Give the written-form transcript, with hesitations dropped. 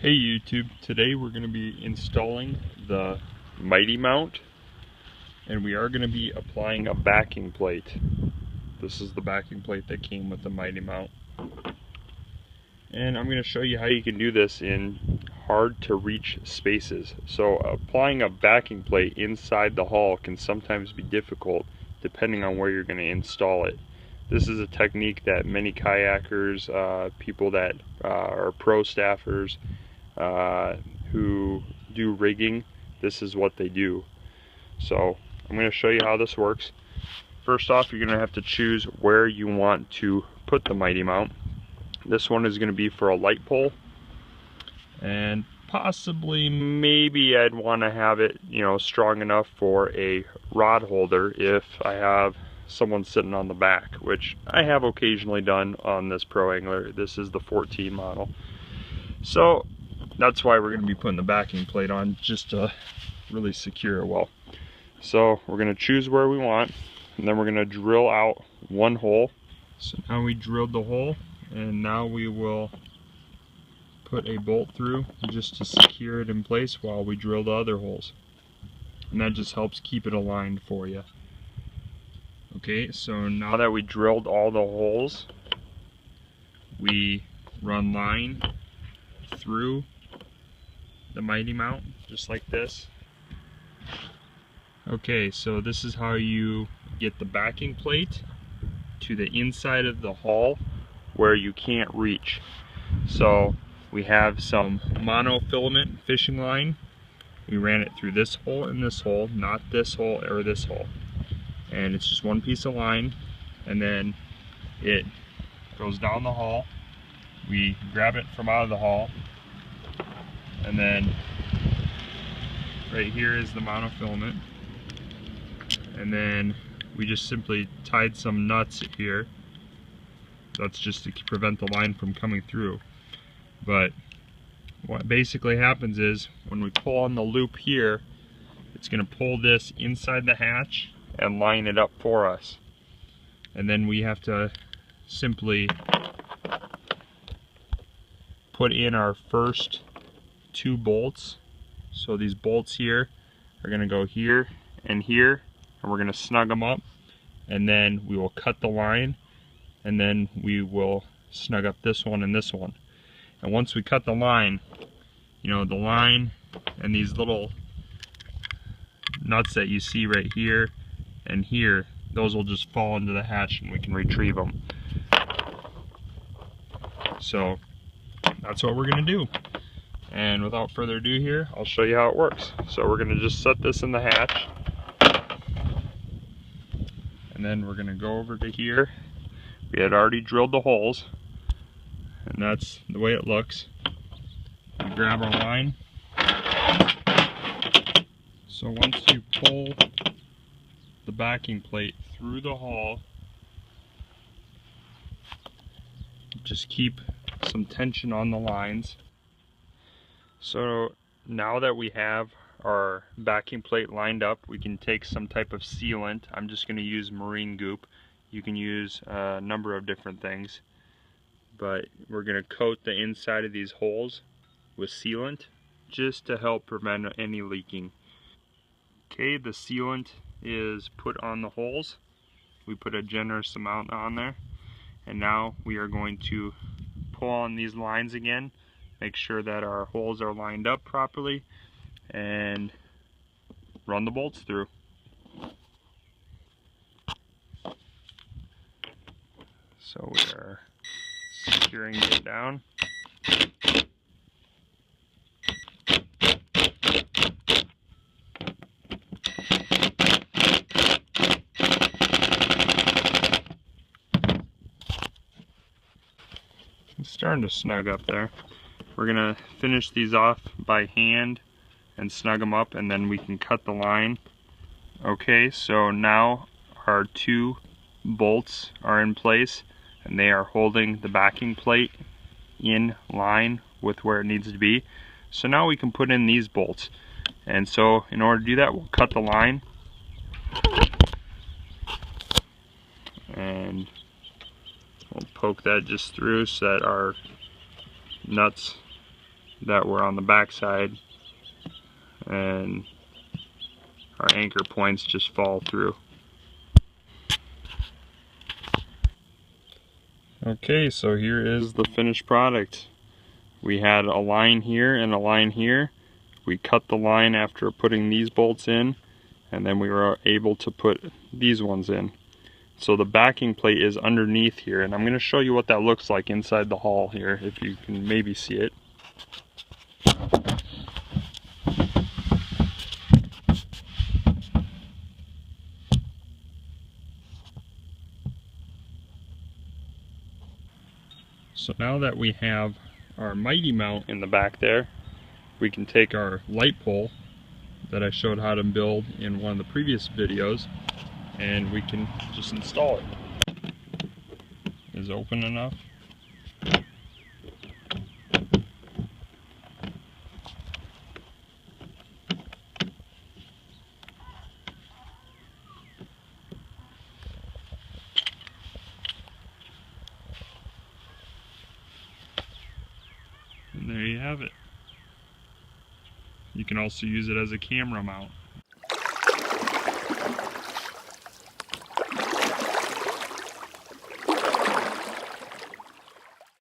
Hey YouTube, today we're going to be installing the Mighty Mount, and we are going to be applying a backing plate. This is the backing plate that came with the Mighty Mount. And I'm going to show you how you can do this in hard to reach spaces. So applying a backing plate inside the hull can sometimes be difficult depending on where you're going to install it. This is a technique that many kayakers, people that are pro staffers, who do rigging, this is what they do. So I'm going to show you how this works. First off, you're going to have to choose where you want to put the Mighty Mount. This one is going to be for a light pole, and possibly maybe I'd want to have it, strong enough for a rod holder if I have someone sitting on the back, which I have occasionally done on this pro angler. This is the 14 model. So that's why we're going to be putting the backing plate on, just to really secure it well. So we're going to choose where we want, and then we're going to drill out one hole. So now we drilled the hole, and now we will put a bolt through just to secure it in place while we drill the other holes. And that just helps keep it aligned for you. Okay, so now that we drilled all the holes, we run line through the Mighty Mount, just like this. Okay, so this is how you get the backing plate to the inside of the hull where you can't reach. So we have some monofilament fishing line. We ran it through this hole and this hole, not this hole or this hole. And it's just one piece of line, and then it goes down the hull. We grab it from out of the hull, and then right here is the monofilament, and then we just simply tied some nuts here. That's just to prevent the line from coming through. But what basically happens is when we pull on the loop here, it's going to pull this inside the hatch and line it up for us. And then we have to simply put in our first two bolts. So these bolts here are going to go here, and we're going to snug them up, and then we will cut the line, and then we will snug up this one and this one. And once we cut the line, the line and these little nuts that you see right here and here, those will just fall into the hatch and we can retrieve them. So that's what we're going to do. And without further ado here, I'll show you how it works. So we're going to just set this in the hatch, and then we're going to go over to here. We had already drilled the holes, and that's the way it looks. We grab our line. So once you pull the backing plate through the hull, just keep some tension on the lines. So now that we have our backing plate lined up, we can take some type of sealant. I'm just going to use marine goop. You can use a number of different things, but we're going to coat the inside of these holes with sealant just to help prevent any leaking. Okay, the sealant is put on the holes. We put a generous amount on there, and now we are going to pull on these lines again, make sure that our holes are lined up properly, and run the bolts through. So we are securing it down. It's starting to snug up there. We're going to finish these off by hand and snug them up, and then we can cut the line. Okay, so now our two bolts are in place, and they are holding the backing plate in line with where it needs to be. So now we can put in these bolts. And so in order to do that, we'll cut the line, and we'll poke that just through so that our nuts that were on the back side, and our anchor points just fall through. Okay, so here is the finished product. We had a line here and a line here. We cut the line after putting these bolts in, and then we were able to put these ones in. So the backing plate is underneath here, and I'm going to show you what that looks like inside the hull here, if you can maybe see it. So now that we have our mighty mount in the back there, we can take our light pole that I showed how to build in one of the previous videos, and we can just install it. Is it open enough? And there you have it. You can also use it as a camera mount.